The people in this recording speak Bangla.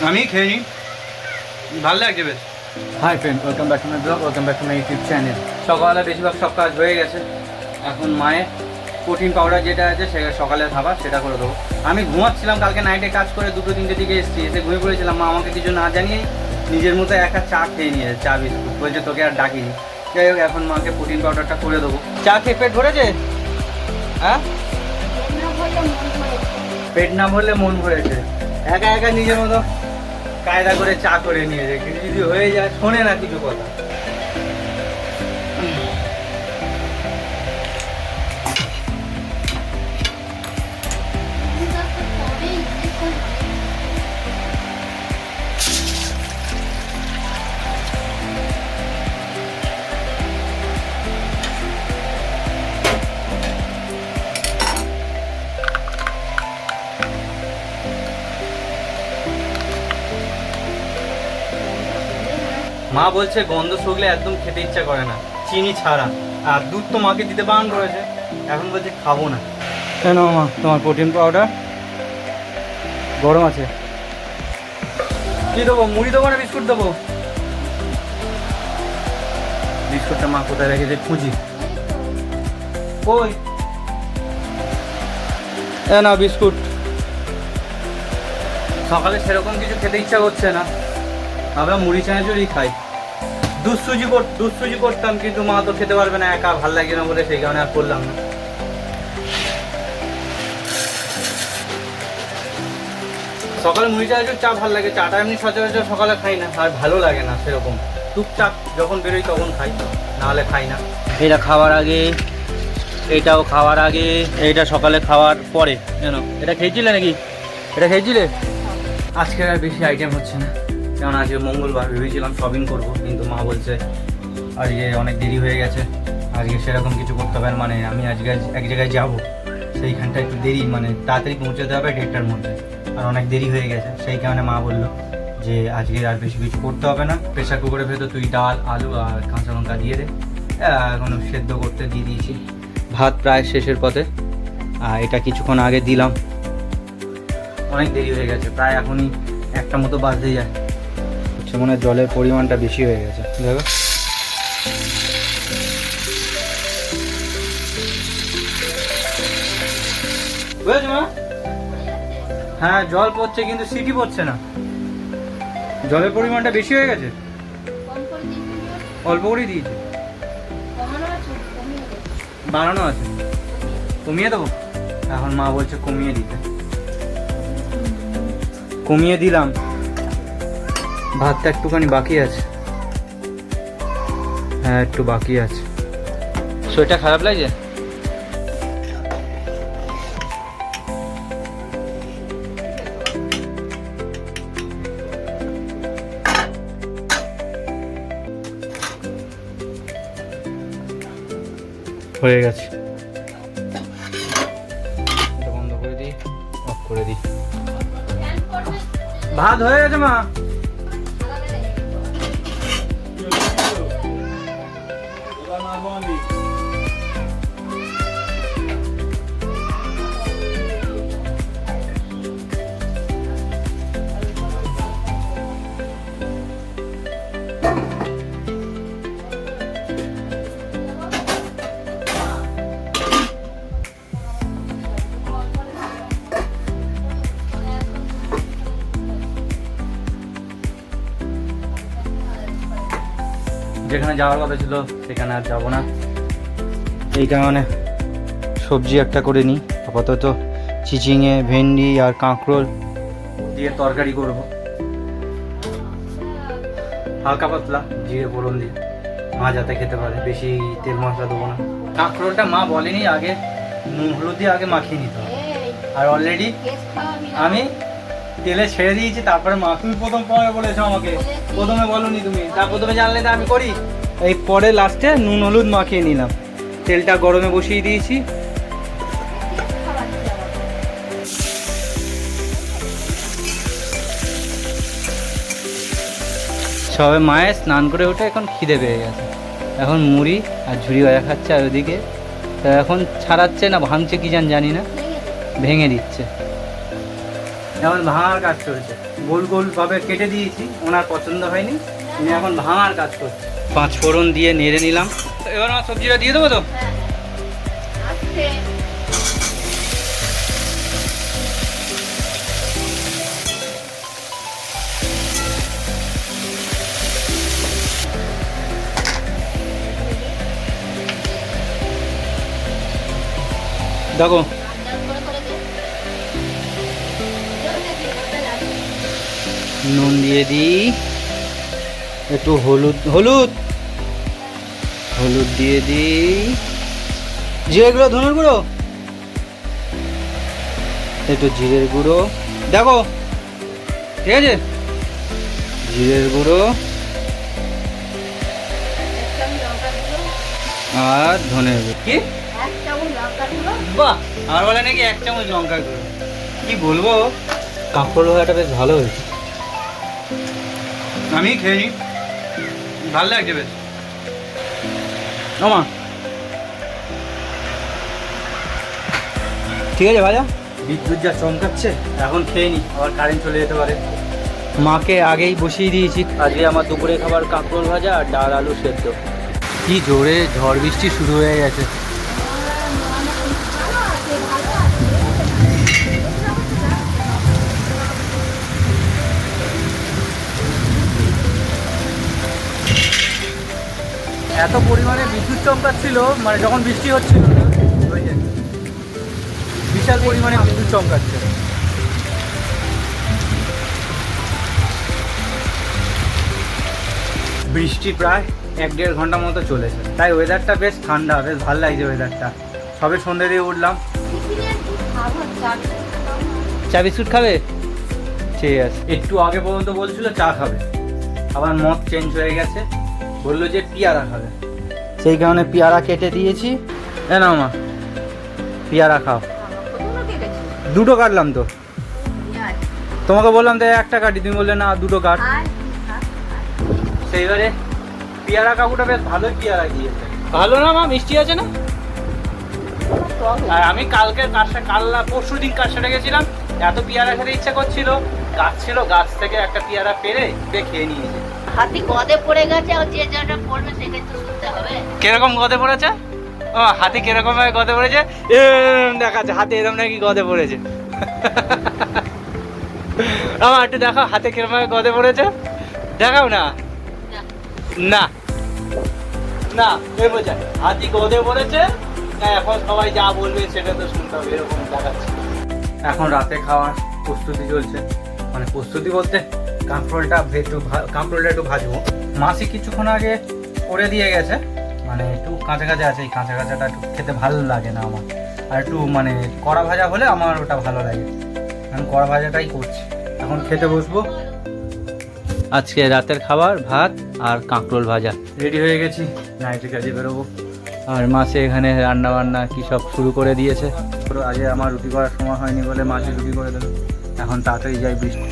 আমি খেয়ে নিই, ভালো লাগছে বেশ। Hi friend, welcome back to my blog, welcome back to my YouTube channel. সকালে বেশিরভাগ সব কাজ হয়ে গেছে, এখন মায়ের প্রোটিন পাউডার যেটা আছে সেটা সকালে খাবার সেটা করে দেবো। আমি ঘুমাচ্ছিলাম, কালকে নাইটে কাজ করে 2-3টে দিকে এসেছি, এসে ঘুমিয়ে পড়েছিলাম। মা আমাকে কিছু না জানিয়েই নিজের মতো একা চা খেয়ে নিয়েছে, চা বিস্কুট, বলছে তোকে আর ডাকিনি। যাই হোক, এখন মাকে প্রোটিন পাউডারটা করে দেবো। চা খেয়ে পেট ভরেছে? হ্যাঁ, পেট না ভরলে মন ভরেছে। একা একা নিজের মতো কায়দা করে চা করে নিয়েছে, কিছু যদি হয়ে যায় শোনে না কিছু কথা। মা বলছে গন্ধ শুকলে একদম খেতে ইচ্ছা করে না, চিনি ছাড়া। আর দুধ তো মাকে দিতে বারণ করেছে, এখন বলছে খাবো না। কেন মা, তোমার প্রোটিন পাউডার গরম আছে। কি দেবো, মুড়ি দেবো না বিস্কুট দেবো? বিস্কুটটা মা কোথায় রেখেছে খুঁজি। ওই না বিস্কুট, সকালে সেরকম কিছু খেতে ইচ্ছা করছে না, আমরা মুড়ি চানাচুরি খাই। দুধ সুজি করতাম, কিন্তু মা তো খেতে পারবে না একা, ভাল লাগে না বলে সেই কারণে আর করলাম না। সকালে মুড়ি চানাচুর চা ভাল লাগে, চাটা এমনি সচরাচর সকালে খাই না, আর ভালো লাগে না সেরকম। টুকটাক যখন বেরোই তখন খাই, নাহলে খাই না। এটা খাওয়ার আগে, এটাও খাওয়ার আগে, এইটা সকালে খাওয়ার পরে। কেন, এটা খেয়েছিলে নাকি? এটা খেয়েছিলে? আজকে আর বেশি আইটেম হচ্ছে না, কারণ আজকে মঙ্গলবার, ভেবেছিলাম শপিং করবো, কিন্তু মা বলছে আজকে অনেক দেরি হয়ে গেছে, আজকে সেরকম কিছু করতে হবে। মানে আমি আজকে এক জায়গায় যাবো, সেইখানটা একটু দেরি, মানে তাড়াতাড়ি পৌঁছাতে হবে 1:30টার মধ্যে, আর অনেক দেরি হয়ে গেছে। সেই কারণে মা বললো যে আজকে আর বেশি কিছু করতে হবে না, প্রেশার কুকারের ভেতর তুই ডাল, আলু আর কাঁচা লঙ্কা দিয়ে দে। এখন সেদ্ধ করতে দিয়ে দিয়েছি। ভাত প্রায় শেষের পথে, এটা কিছুক্ষণ আগে দিলাম। অনেক দেরি হয়ে গেছে, প্রায় এখনই 1টা মতো বাজতে যায়। মনে হয় জলের পরিমাণটা বেশি হয়ে গেছে, দেখো। বুঝেছো মা? হ্যাঁ, জল পড়ছে কিন্তু সিটি পড়ছে না, জলের পরিমাণটা বেশি হয়ে গেছে। অল্প করেই দিয়েছে, বাড়ানো আছে, কমিয়ে দেবো। এখন মা বলছে কমিয়ে দিতে, কমিয়ে দিলাম। ভাতটা একটুখানি বাকি আছে, হ্যাঁ একটু বাকি আছে। শরীরটা খারাপ লাগছে? হয়ে গেছে, এটা বন্ধ করে দিই, অফ করে দিই। ভাত হয়ে গেছে মা। যেখানে যাওয়ার কথা ছিল সেখানে আর যাবো না, এই কারণে সবজি একটা করে নিই আপাতত। চিচিঙে, ভেন্ডি আর কাঁকরোল দিয়ে তরকারি করব, হালকা পাতলা জিরে ফোড়ন দিয়ে, মা যাতে খেতে পারে, বেশি তেল মশলা দেবো না। কাঁকরোলটা মা বলেনি আগে নুন হলুদ দিয়ে আগে মাখিয়ে নিতে হবে, আর অলরেডি আমি তেলে ছেড়ে দিয়েছি। তারপরে মা, তুমি প্রথম বলেছো আমাকে, প্রথমে বলোনি তুমি, তা প্রথমে জানলে না আমি করি। এই পরে লাস্টে নুন হলুদ মাখিয়ে নিলাম, তেলটা গরমে বসিয়ে দিয়েছি। সবে মায়ের স্নান করে উঠে এখন খিদে পেয়ে গেছে, এখন মুড়ি আর ঝুড়ি ভাজা খাচ্ছে, আর ওদিকে এখন ছাড়াচ্ছে না ভাঙছে কি জানি না, ভেঙে দিচ্ছে। এখন ভাঙার কাজ চলছে, গোল গোল ভাবে কেটে দিয়েছি, ওনার পছন্দ হয়নি, উনি এখন ভাঙার কাজ করছে। 5 ফোড়ন দিয়ে নেড়ে নিলাম। এবার আমার সবজিটা দিয়ে দেবো তো? দেখো নুন দিয়ে দিই, একটু হলুদ হলুদ হলুদ দিয়ে দিই, জিরে গুঁড়ো, ধনের গুঁড়ো, একটু জিরের গুঁড়ো, দেখো ঠিক আছে, জিরের গুঁড়ো আর ধনের গুঁড়ো। কি বাহ, আমার বলে নাকি 1 চামচ লঙ্কার গুঁড়ো। কি বলবো, কাঁকরোল ভাজাটা বেশ ভালো হয়েছে, আমি খেয়ে নিই, ভালো লাগছে বেশ। আমার ঠিক আছে ভাজা, বিদ্যুৎ যা চমকাচ্ছে, এখন খেয়ে নিই, আবার কারেন্ট চলে যেতে পারে। মাকে আগেই বসিয়ে দিয়েছি, আজকে আমার দুপুরে খাবার কাঁকরোল ভাজা আর ডাল আলু সেদ্ধ। কি জোরে ঝড় বৃষ্টি শুরু হয়ে গেছে। এত পরিমাণে বিদ্যুৎ চমকাচ্ছিল, মানে যখন বৃষ্টি হচ্ছিল না, বিশাল পরিমাণে বিদ্যুৎ চমকাচ্ছে। বৃষ্টি প্রায় 1-1.5 ঘন্টা মতো চলেছে, তাই ওয়েদারটা বেশ ঠান্ডা, বেশ ভালো লাগছে ওয়েদারটা। সবে সন্ধ্যে দিয়ে উঠলাম। চা বিস্কুট খাবে? ঠিক আছে। একটু আগে পর্যন্ত বলছিল চা খাবে, আবার মত চেঞ্জ হয়ে গেছে, বললো যে পেয়ারা খাবে, সেই কারণে পেয়ারা কেটে দিয়েছি। না মা, পেয়ারা খাও। দুটো কাটলাম তো, তোমাকে বললাম তো একটা কাটি, তুমি বললে না দুটো কাট। সেইবারে পেয়ারা কাকুটা বেশ ভালোই পেয়ারা দিয়েছে। ভালো না মা, মিষ্টি আছে না? আর আমি কালকে পরশু দিন কার সাথে গেছিলাম, এত পেয়ারা খেতে ইচ্ছা করছিল, গাছ ছিল, গাছ থেকে একটা পেয়ারা পেরে খেয়ে নিয়েছে। হাতি গদে পড়ে গেছে, আর যে যেটা পড়বে সেটাই তো শুনতে হবে। কিরকম গদে পড়েছে? ও হাতি কিরকম ভাবে গদে পড়েছে দেখাচ্ছে, হাতি এরকম নাকি গদে পড়েছে। আমার একটু দেখাও হাতে কিরকম ভাবে গদে পড়েছে, দেখাও না। না না বোঝা হাতি গদে পড়েছে, এখন সবাই যা বলবে সেটা তো শুনতে হবে, এরকম দেখাচ্ছে। এখন রাতে খাওয়ার প্রস্তুতি চলছে, মানে প্রস্তুতি বলতে কাঁকরোলটা একটু ভাজবো। মাসি কিছুক্ষণ আগে করে দিয়ে গেছে, মানে একটু কাঁচা কাঁচা আছে, এই কাঁচা কাঁচাটা একটু খেতে ভালো লাগে না আমার, আর একটু মানে কড়া ভাজা হলে আমার ওটা ভালো লাগে। আমি কড়া ভাজাটাই করছি, এখন খেতে বসবো। আজকে রাতের খাবার ভাত আর কাঁকরোল ভাজা রেডি হয়ে গেছি, নাইটের কাজে বেরোবো। আর মাসে এখানে রান্না বান্না কি সব শুরু করে দিয়েছে। আজকে আমার রুটি করার সময় হয়নি বলে মাসে রুটি করে দেবে। এখন তাড়াতাড়ি যাই, বৃষ্টি